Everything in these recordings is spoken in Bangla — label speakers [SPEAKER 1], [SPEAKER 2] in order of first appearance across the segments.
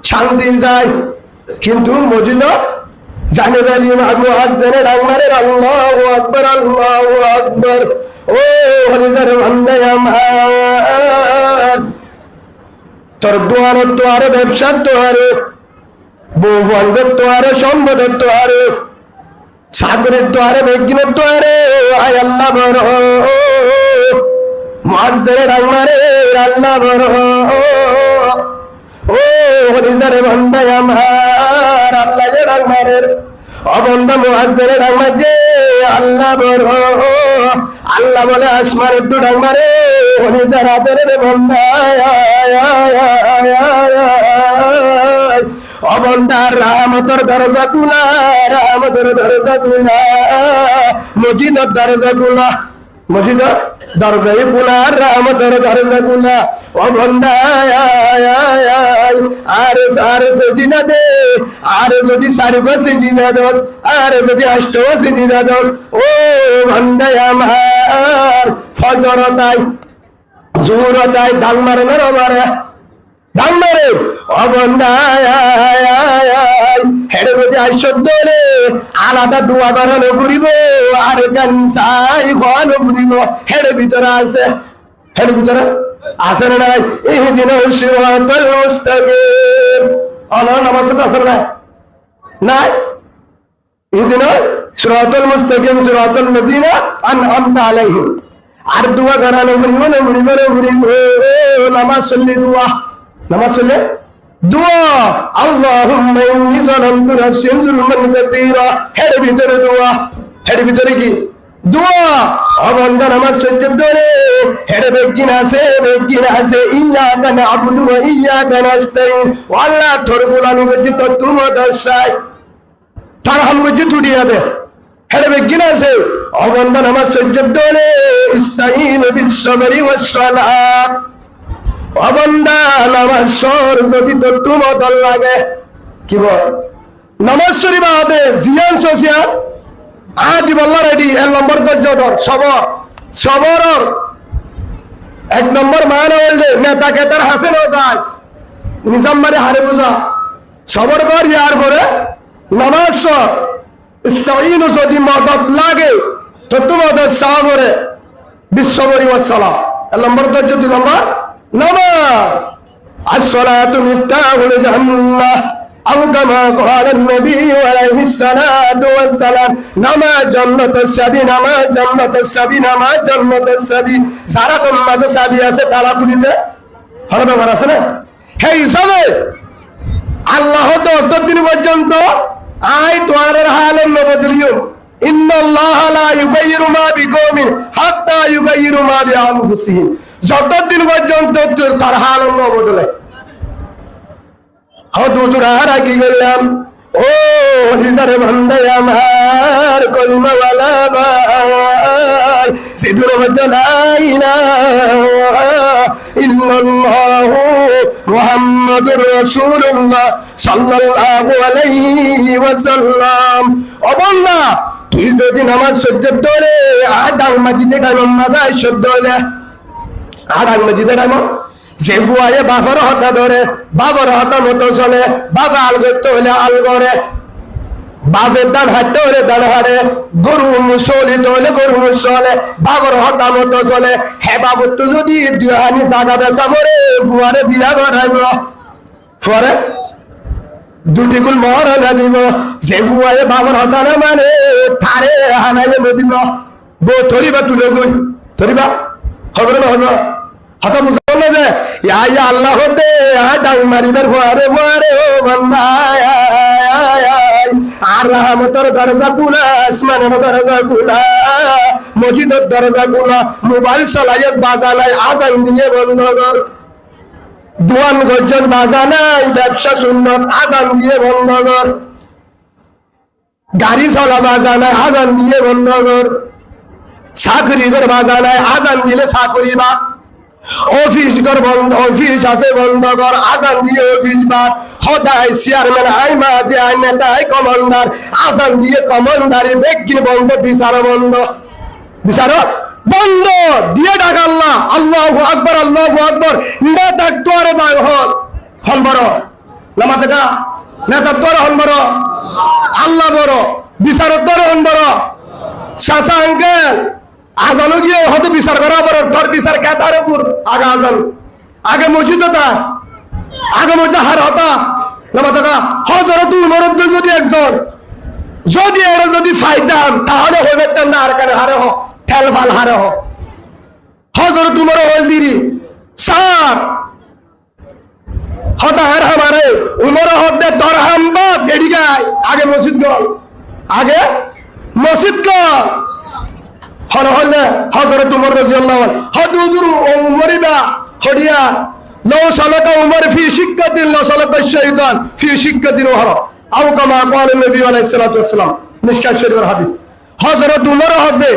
[SPEAKER 1] শান্তি যায়, কিন্তু মসজিদ জানে বাড়ি আবু আজনে ডাঙ্গারের আল্লাহু আকবার আল্লাহু আকবার। ও হলিজার বান্দা আমার, তোর দোয়ারের তো আরে ব্যবসার তো আরে বউ বান্ধব তো আরে সম্পদের তো আরে সাগরের তো আরে বেগিনের তো আরে আয় আল্লাহ বড় মুআজ্জিনের ডাঙ্গারের আল্লাহ বড়। ও হলিজার বান্দা আমার, আল্লাহ যে ডাঙ্গারের অবন্দা মুআজ্জিনের ডাঙ্গারে আল্লাহ বড়। আল্লাহ বলে আসমান একটু ডাঙ্গারে হলিজার হাতের বান্দা অবন্দার রহমতের দরজা খুলা, রহমতের দরজা খুলা, মসজিদের দরজা খুলা, মসজিদের দরজাই খুলা, রহমতের দরজা খুলা। অবন্দা আর সেদিনা দে, আর যদি সারিগো সেদিনা দোষ, আর যদি অষ্ট সেদিনা দোষ। ও বন্দা আমার, ফজর তাই জোর তাই ডাল মারে না মারে ডাঙ্গারে অবন্দায় হেড়ে যদি আইসলে আলাদা দোয়া করানো ঘুরিব আর গানসাই ঘন ঘুরিব। হেড়ে ভিতরে আছে, হেড়ে ভিতরে আছে না নাই? ইহদিন সিরাতাল মুস্তাকিম আল্লাহ নামাজ আছে না নাই? ইহদিন সিরাতাল মুস্তাকিম সিরাতাল লাযিনা আনআমতা আলাইহিম। আর দোয়া করানো ঘুরিব না ঘুরিব না ঘুরিব। নামাজ চললে দোয়া, নামাজ চলে দোয়া আল্লাহুম্মা ইন্নী যালামতু নাফসি যুলমান কাসীরা। হের ভিতরে দোয়া, হের ভিতরে কি দোয়া? অবন্দা নামাজ চলতে ধরে হের বেগিন আছে ইয়্যাকা না'বুদু ওয়া ইয়্যাকা নাস্তাঈন। আল্লাহ তোর গোলামি করতে তো তুমি দর্শাই তার হাম করতে টুটিয়া দে। হের বেগিন আছে অবন্দা নামাজ চলতে ধরে ইস্তাঈনু বিস-সাবরি ওয়াস-সালাত। অবন্দা নামাজ সর যদি তোর তুমতল লাগে কি বল নামাজ শরীফ আদে জিয়ান সোসিয়া আদি বল্লা রেডি এক নম্বর দর সবর সবর এক নম্বর মানে বলছে নেতা কেতার হাসেন ওসাজ নিজাম মারে হারে বুঝা সবর কর ইয়ার করে নামাজ সর ইস্তাঈনু যদি মদদ লাগে তো তুমতল সাবরে বিশ্ববরি ওয়াসসালাম। এক নম্বর দর যদি নম্বর নামাজ। আসসালাতু মিফতাহুল জান্নাহ আও কামা ক্বালা নবী আলাইহিস সালাতু ওয়াস সালাম। নামাজ জান্নাতের চাবি, নামাজ জান্নাতের চাবি, নামাজ জান্নাতের চাবি। যারা তোমার চাবি আছে তালা খুলিতে হবে ব্যাপার আছে না? সেই হিসাবে আল্লাহ তো অতদিন পর্যন্ত আই তোমার হালের নবদলিও ইন্নাল্লাহ লা ইউগাইয়িরু মা বিকওমিন হাত্তা ইউগাইয়িরু মা বিআনফুসিহিম। যতদিন পর্যন্ত তার হাল অন্য বদলে হুজুর আর কি করলাম? ও হলিজার বান্দা আমার কলমাওয়ালা ভাই সিদুর মধ্যে লা ইলাহা ইল্লাল্লাহু মুহাম্মাদুর রাসূলুল্লাহ সাল্লাল্লাহু আলাইহি ওয়াসাল্লাম। ও বান্দা তুই যদি নামাজ সহ্য করে আদাল মসজিদে টাইম মাদাই সহ্য হলে আদাল মসজিদে টাইম যে ফুয়ারে বাবার হতা ধরে বাবার হতা মতো চলে বাবা আল করতে হলে আল করে বাপের দান হাঁটতে হলে দান হারে গরু মুসলিতে হলে গরু মুসলে বাবার হতা মতো চলে। হে বাবু তুই যদি দুহানি জাগা বেচা পরে ফুয়ারে বিয়া করাইব ফুয়ারে দুটি গুল মহরণা দিব। যে ফুয়ারে বাবার হতা না মানে তারে হানাইলে নদিব বউ ধরিবা তুলে গই ধরিবা খবর না হলো হতা বুঝল না যে ইয়া আল্লাহ হতে ডাং মারিবার ফুয়ারে ফুয়ারে ও বান্দা আর রহমতের দরজা খুলা, আসমানের দরজা খুলা, মসজিদের দরজা খুলা। মোবাইল চালাইয়ে বাজা নাই আজান দিয়ে বন্ধ কর। দোয়ান গজ্জত বাজা নাই ব্যবসা সুন্নত আজান দিয়ে বন্ধ কর। গাড়ি চলা বাজা নাই আজান দিয়ে বন্ধ কর। চাকরি কর বাজা নাই আজান দিলে চাকরি বা। অফিস কর বন্ধ, অফিস আছে বন্ধ কর আজান দিয়ে অফিস বা। সদায় চেয়ারম্যান আই মাঝে আই নেতা আই কমান্ডার আজান দিয়ে কমান্ডারি বেগিন বন্ধ বিচার বন্ধ বিচার বন্ধ দিয়ে ডাক আল্লাহ আল্লাহু আকবার আল্লাহু আকবার না ডাক তোরে দায় হল হল বড় নামা থেকে নেতার তোর হন বড়, আল্লাহ বড়, বিচারক তোর হন বড়। চাচা আঙ্কেল আজানো গিয়ে হয়তো বিচার করা বড়, তোর বিচার কে তার উপর আগে আজান, আগে মসজিদ হতা, আগে মধ্যে হার হতা নামা থেকে। হজরত উমর যদি একজন যদি এরা যদি ফাইতাম তাহলে হইবে না, আর কানে হারে হ ঠেল ভাল হারে হ। হজরত উমর হল দিরি স্যার হতা হার হামারে উমর হতে তোর হাম্বা গেড়ি গায় আগে মসজিদ গল, আগে মসজিদ গল। হল হল না হজরত উমর রাদিয়াল্লাহু আনহু হদ হুজুর উমরিবা হডিয়া লো সালাকা উমর ফি শিক্কাতিন লা সালাকা শাইতান ফি শিক্কাতিন ওহরা আও কামা ক্বাল নবী আলাইহিস সালাতু ওয়াস সালাম। মিশকাত শরীফের হাদিস। হযরত উমর হদে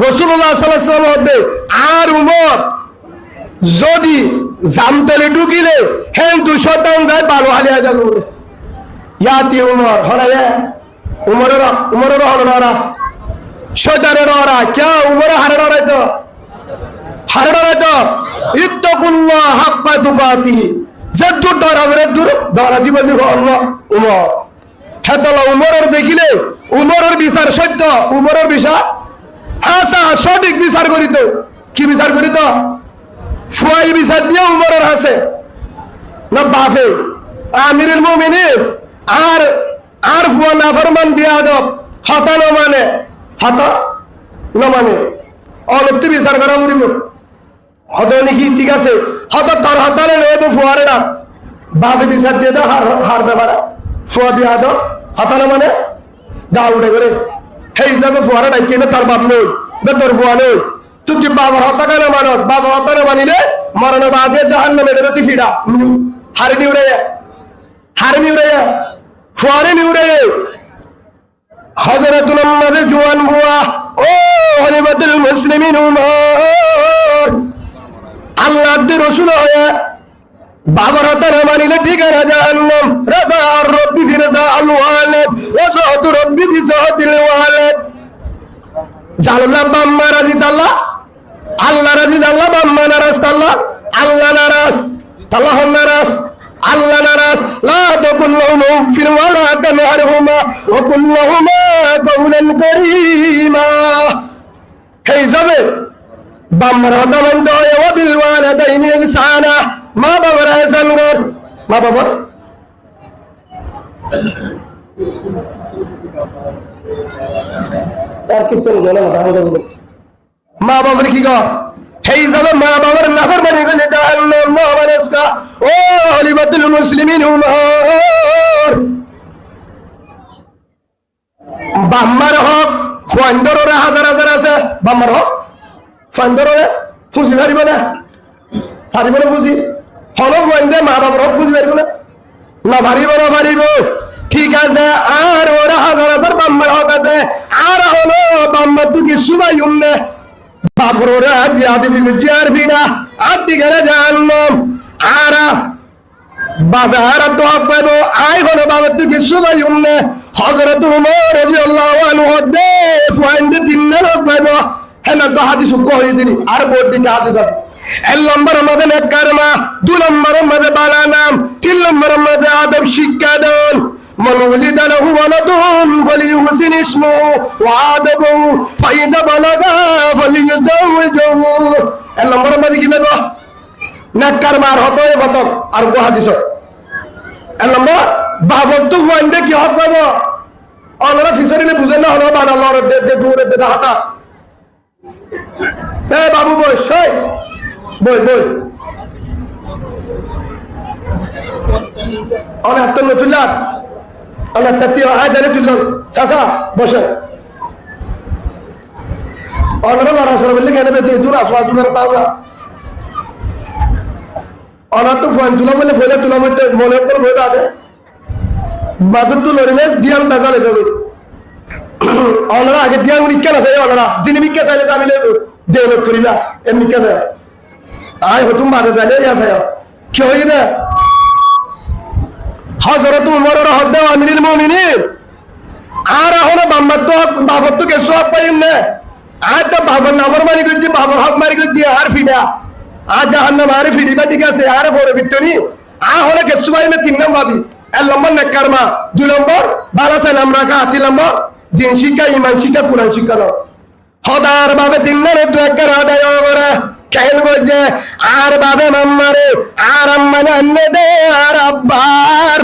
[SPEAKER 1] রাসূলুল্লাহ সাল্লাল্লাহু আলাইহি ওয়াসাল্লাম হদে আর উমর যদি জামতলে ঢুকিলে হেন দু শয়তান যায় ভালো হালিয়া যাবে ইয়াতি উমর হরায়া উমরের হররা শয়তানের হরা কে উমর হারারা তো হারারা তো ইত্তাকুল্লাহ হাক্কা তুকাতিহি যত ডরাবে দূর ডরা দিবেন আল্লাহ উমর। হেতলা উমরের দেখিলে উমরের বিচার সত্য, উমরের বিচার হাসা সঠিক বিচার করিত। কি বিচার করিত? ফুয়াই বিচার দিয়ে উমরের হাসে না বাফে আমিরুল মুমিনিন আর আর ফুয়া নাফরমান বিয়াদব হতা ন মানে হতা ন মানে অলক্তি বিচার করা মরিব হত নাকি ঠিক আছে হত তোর হতালে নয় ফুয়ারে না বাফে বিচার দিয়ে দাও হার ব্যাপার ফুয়া বিয়াদব হতা ন মানে গা উঠে করে সেই হিসাবে ফুয়ারা ডাকি না তার বাপ নই না তোর ফুয়া নই। তুই কি বাবার হত্যা কেন মানত? বাবার হত্যা না মানিলে মরণ বাদে জাহান্নামে দেবে তুই ফিরা হারে নিউরে হারে নিউরে ফুয়ারে নিউরে। হযরতুল উম্মাদের জওয়ান বুয়া ও খলিফাতুল মুসলিমিন উমর আল্লাহর রাসূল হয়ে বাবার হত্যা না মানিলে ঠিকানা জাহান্নাম। রাজা আর রব্বি ফি রাজা আল ওয়ালিদ ওয়া সাহাতু রব্বি ফি সাহাতিল ওয়ালিদ। জাল্লাহ বাম্মা রাজি তাল্লাহ আল্লাহ রাজি আল্লাহ বাম্মা নারাজ তাল্লাহ আল্লাহ নারাজ আল্লাহ নারাজ আল্লাহ নারাজ। লা তাকুল্লাহুমা উফিন ওয়া লা তানহারহুমা ওয়া কুল লাহুমা কাওলান কারীমা। এই যাবে বাম্মার হত্যা বন্ধ হয় ওয়া বিল ওয়ালিদাইনি ইহসানা। মা বাবার ihsan কর। মা বাবার আর কি করে জানা না মা বাবার কি গো হেই যাবে মা বাবার নাফরমানি করলে জাহান্নাম না মানেসকা। ও খলিফাতুল মুসলিমিন উমর বাম্মার হক ফন্দরে হাজার হাজার আছে। বাম্মার হক ফন্দরে ফুজি পারিব না পারিব না ফুজি হল ফন্দে মা বাবার হক ফুজি পারিব না পারিব না পারিব ঠিক আছে। আর ওরা হাজার হাজার বাম্মার হক আছে আর হলো বাম্মার তুই কিছু ভাই উন্নে বাপরোরা বিয়া দিবি জিয়ার ভিড়া আর দিকে জানলাম আর বাবা আর তো পাইব আই হলো বাবা তুই কিছু ভাই উন্নে হযরত উমর রাদিয়াল্লাহু আনহু দে ফুয়াইন্দে তিন লোক পাইব হেনা তো হাদিস কই দিনি আর বহুত দিন হাদিস আছে। এক নম্বর আমাদের এক কারমা, দুই নম্বর আমাদের বালা নাম, তিন নম্বর আমাদের আদব শিক্ষা দেন। من ولد له ولد فليحسن اسمه وآدبه فإذا بلغ فليزوجه। এক নম্বর আমাদের কি বলবো নাকার মার হতো এ খতম আর গো হাদিস। এক নম্বর বাবত তো ওয়ান্ডে কি হক পাবো ওনারা ফিসারিনে বুঝে না হলো বানালো দে দূরে দে হাতা এ বাবু বই সই বই বই অনেক তো নতুন অনেক তাত্ত্বিক আজ আরে তুললাম চাচা বসে অনারা লড়াশড়া বললে কেন বেঁধে দূর আসো আজুর পাওয়া অনার তো ফোন তুলা বলে ফেলে তুলা মধ্যে মনে করে বই বাদে বাদুর তো লড়িলে দিয়ান বেজালে দেবে অনারা আগে দিয়ান নিকা না চাই অনারা দিন নিকা চাইলে আমি দেব করিলা এমনি কে যায় আয় হতুম বাদে যাইলে ইয়া চাই কি হই রে হযরত উমরের হদ্দে আমিরুল মুমিনিন আর হলো বাম্মার তো বাবার তো কেসো পাইম না আর তো বাবার নামর মারি গদি বাবার হক মারি গদি আর ফিডা আর জাহান্নাম আর ফিডিবা ঠিক আছে আর পরে ভিতরি হলে কে সুবাই মে 3 নম্বর ভাবি 1 নম্বর নেককার মা 2 নম্বর বালা সালাম রাখা 3 নম্বর দিন শিক্ষা ইমান শিক্ষা কোরআন শিক্ষা দাও হদার ভাবে 3 নম্বর দু একবার আদায় করে কেন বলছে আর বাবে মাম্মারে আর আম্মা জানে দে আর আব্বা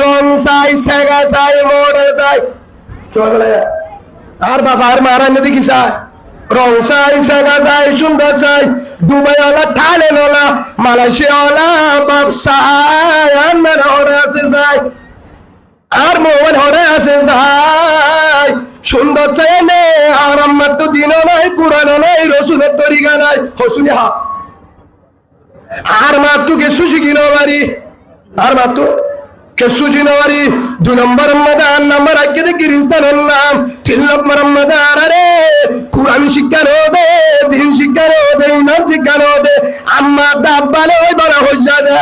[SPEAKER 1] রং সাই সেগা সাই মডেল সাই কি বলে আর বাবা আর মারা যদি কি চায় রং চাই সেগা চাই সুন্দর চাই Dubai OLA Thailand OLA Malaysia OLA ব্যবসায় আর হরে আছে চাই আর মোবাইল হরে আছে চাই সুন্দর চাই নে আর আমার তো দিনও নাই কুরানো নাই রসুলের তরিকা নাই হসুনি হা আর মাত্র কে সুচি কিনো বাড়ি আর মাত্র কেসুজি নওয়ারি 2 নম্বর রমজান নাম্বার আগে দেখি রিস্তানের নাম 3 নম্বর রমজান আরে কুরআন শিক্ষা দে দিন শিক্ষা দে ইমান শিক্ষা দে আম্মা দাব্বালে ওই বড় হইয়া দে